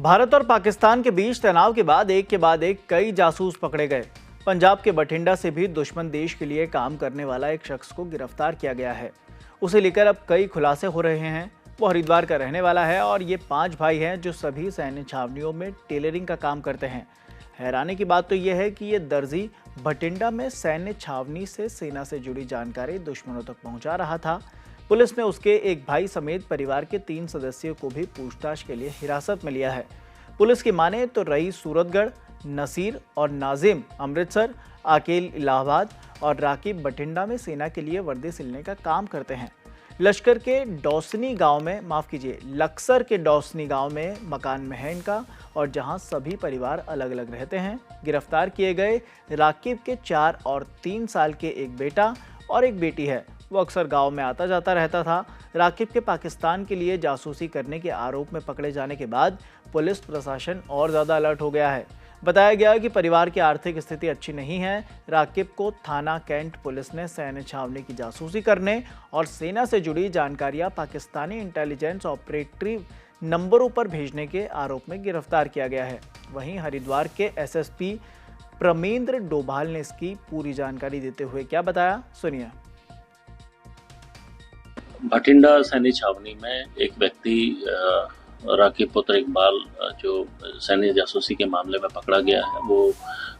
भारत और पाकिस्तान के बीच तनाव के बाद एक कई जासूस पकड़े गए। पंजाब के बठिंडा से भी दुश्मन देश के लिए काम करने वाला एक शख्स को गिरफ्तार किया गया है। उसे लेकर अब कई खुलासे हो रहे हैं। वो हरिद्वार का रहने वाला है और ये 5 भाई हैं जो सभी सैन्य छावनियों में टेलरिंग का काम करते हैं। हैरानी की बात तो यह है कि ये दर्जी बठिंडा में सैन्य छावनी से सेना से जुड़ी जानकारी दुश्मनों तक पहुंचा रहा था। पुलिस ने उसके एक भाई समेत परिवार के 3 सदस्यों को भी पूछताछ के लिए हिरासत में लिया है। पुलिस की माने तो रईस सूरतगढ़, नसीर और नाजिम अमृतसर, आकेल इलाहाबाद और राकिब बठिंडा में सेना के लिए वर्दी सिलने का काम करते हैं। लश्कर के डौसनी गांव में लक्सर के डौसनी गांव में मकान में है इनका, और जहां सभी परिवार अलग अलग रहते हैं। गिरफ्तार किए गए राकिब के 4 और 3 साल के एक बेटा और एक बेटी है। वो अक्सर गांव में आता जाता रहता था। राकिब के पाकिस्तान के लिए जासूसी करने के आरोप में पकड़े जाने के बाद पुलिस प्रशासन और ज़्यादा अलर्ट हो गया है। बताया गया कि परिवार की आर्थिक स्थिति अच्छी नहीं है। राकिब को थाना कैंट पुलिस ने सैन्य छावनी की जासूसी करने और सेना से जुड़ी जानकारियां पाकिस्तानी इंटेलिजेंस ऑपरेटिव नंबरों पर भेजने के आरोप में गिरफ्तार किया गया है। वहीं हरिद्वार के एसएसपी प्रमेंद्र डोभाल ने इसकी पूरी जानकारी देते हुए क्या बताया, सुनिए। बठिंडा सैन्य छावनी में एक व्यक्ति राकिब पुत्र इकबाल जो सैन्य जासूसी के मामले में पकड़ा गया है, वो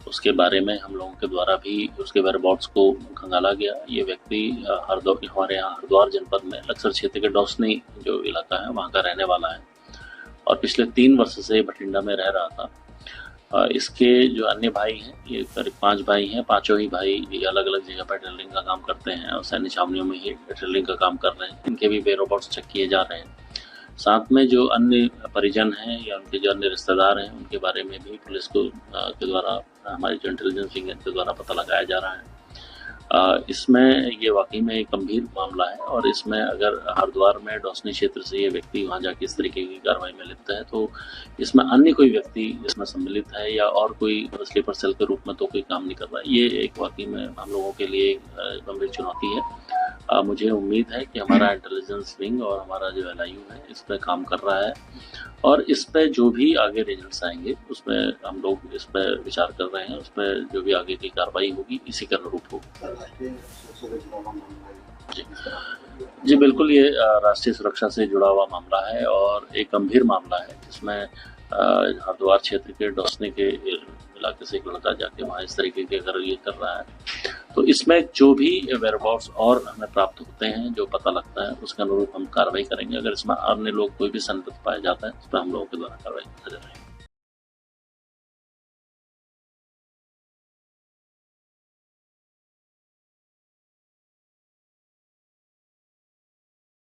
उसके बारे में हम लोगों के द्वारा भी उसके वेयरअबाउट्स को खंगाला गया। ये व्यक्ति हमारे यहाँ हरिद्वार जनपद में लक्सर क्षेत्र के डौसनी जो इलाका है वहाँ का रहने वाला है और पिछले 3 वर्ष से बठिंडा में रह रहा था। इसके जो अन्य भाई हैं, ये करीब 5 भाई हैं। 5 ही भाई ये अलग अलग जगह पर टेलरिंग का काम करते हैं और सैन्य छावनियों में ही टेलरिंग का काम कर रहे हैं। इनके भी वेयरअबाउट्स चेक किए जा रहे हैं। साथ में जो अन्य परिजन हैं या उनके जो अन्य रिश्तेदार हैं, उनके बारे में भी पुलिस को के द्वारा, हमारी जो इंटेलिजेंस विंग के द्वारा पता लगाया जा रहा है। इसमें ये वाकई में एक गंभीर मामला है और इसमें अगर हरिद्वार में डौसनी क्षेत्र से ये व्यक्ति वहाँ जाके इस तरीके की कार्रवाई में लिप्त है तो इसमें अन्य कोई व्यक्ति इसमें सम्मिलित है या और कोई स्लीपर सेल के रूप में तो कोई काम नहीं कर रहा है। ये एक वाकई में हम लोगों के लिए गंभीर चुनौती है। मुझे उम्मीद है कि हमारा इंटेलिजेंस विंग और हमारा जो LIU है इस पर काम कर रहा है और इस पर जो भी आगे रिजल्ट्स आएंगे उसमें हम लोग इस पर विचार कर रहे हैं। उस पर जो भी आगे की कार्रवाई होगी इसी के अनुरूप होगी। जी बिल्कुल, ये राष्ट्रीय सुरक्षा से जुड़ा हुआ मामला है और एक गंभीर मामला है जिसमें हरिद्वार क्षेत्र के डौसनी के इलाके से एक लड़का जाके वहाँ इस तरीके के अगर ये कर रहा है तो इसमें जो भी वेयरअबाउट्स और हमें प्राप्त होते हैं, जो पता लगता है, उसके अनुरूप हम कार्रवाई करेंगे। अगर इसमें अन्य लोग कोई भी संदिग्ध पाया जाता है उस पर हम लोगों के द्वारा कार्रवाई की जाएगी।